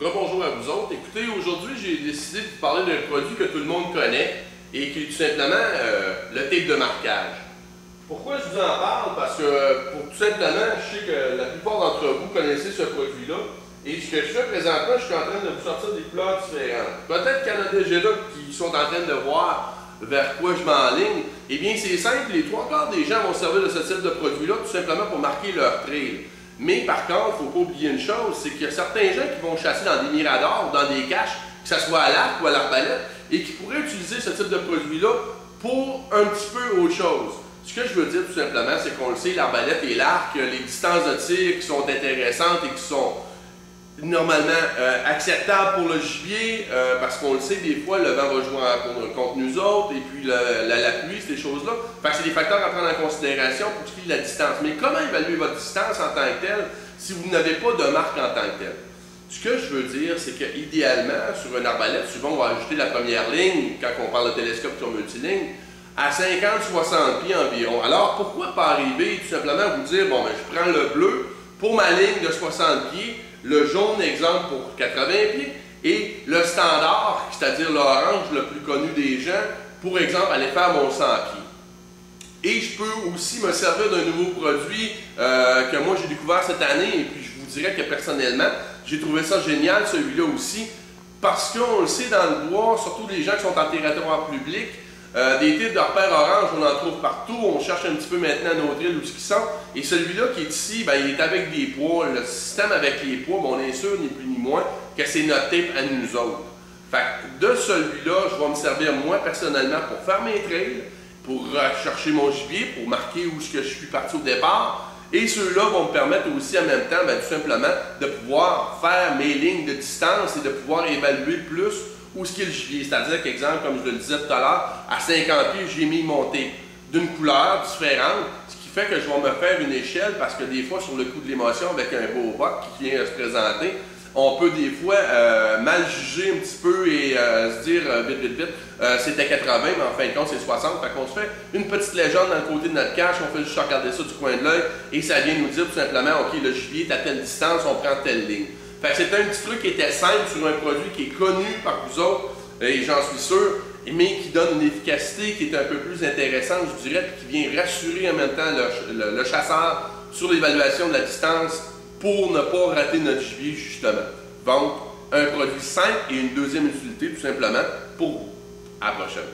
Rebonjour à vous autres. Écoutez, aujourd'hui, j'ai décidé de vous parler d'un produit que tout le monde connaît et qui est tout simplement le tape de marquage. Pourquoi je vous en parle? Parce que, pour tout simplement, je sais que la plupart d'entre vous connaissez ce produit-là. Et ce que je fais présentement, je suis en train de vous sortir des couleurs différentes. Peut-être qu'il y en a déjà là qui sont en train de voir vers quoi je m'enligne. Eh bien, c'est simple, les trois quarts des gens vont servir de ce type de produit-là tout simplement pour marquer leur trail. Mais par contre, il ne faut pas oublier une chose, c'est qu'il y a certains gens qui vont chasser dans des miradors ou dans des caches, que ce soit à l'arc ou à l'arbalète, et qui pourraient utiliser ce type de produit-là pour un petit peu autre chose. Ce que je veux dire tout simplement, c'est qu'on le sait, l'arbalète et l'arc, les distances de tir qui sont intéressantes et qui sont normalement acceptables pour le gibier, parce qu'on le sait, des fois, le vent va jouer contre nous autres, et puis la pluie, ces choses-là. Fait que c'est des facteurs à prendre en considération pour ce qui est de la distance. Mais comment évaluer votre distance en tant que telle si vous n'avez pas de marque en tant que telle? Ce que je veux dire, c'est qu'idéalement, sur une arbalète, souvent on va ajouter la première ligne, quand on parle de télescope sur multiligne, à 50-60 pieds environ. Alors, pourquoi pas arriver tout simplement vous dire, bon, ben, je prends le bleu pour ma ligne de 60 pieds, le jaune, exemple, pour 80 pieds, et le standard, c'est-à-dire l'orange le plus connu des gens, pour exemple, aller faire mon 100 pieds. Et je peux aussi me servir d'un nouveau produit que moi j'ai découvert cette année, et puis je vous dirais que personnellement, j'ai trouvé ça génial, celui-là aussi, parce qu'on le sait dans le bois, surtout les gens qui sont en territoire public, des types de repères orange, on en trouve partout. On cherche un petit peu maintenant nos drills où ils sont. Et celui-là qui est ici, ben, il est avec des poids. Le système avec les poids, ben, on est sûr, ni plus ni moins, que c'est notre tape à nous autres. Fait que de celui-là, je vais me servir moi personnellement pour faire mes trails, pour chercher mon gibier, pour marquer où je suis parti au départ. Et ceux-là vont me permettre aussi en même temps, ben, tout simplement, de pouvoir faire mes lignes de distance et de pouvoir évaluer plus où est-ce qu'il y a le gibier. C'est-à-dire qu'exemple, comme je le disais tout à l'heure, à 50 pieds, j'ai mis mon tape d'une couleur différente, ce qui fait que je vais me faire une échelle parce que des fois, sur le coup de l'émotion, avec un beau buck qui vient se présenter, on peut des fois mal juger un petit peu et se dire vite, c'était 80, mais en fin de compte, c'est 60. Fait qu'on se fait une petite légende dans le côté de notre cache, on fait juste regarder ça du coin de l'œil et ça vient nous dire tout simplement, OK, le gibier est à telle distance, on prend telle ligne. Fait que c'est un petit truc qui était simple sur un produit qui est connu par vous autres, et j'en suis sûr, mais qui donne une efficacité qui est un peu plus intéressante, je dirais, puis qui vient rassurer en même temps le chasseur sur l'évaluation de la distance pour ne pas rater notre gibier, justement. Donc, un produit simple et une deuxième utilité, tout simplement, pour vous. À la prochaine.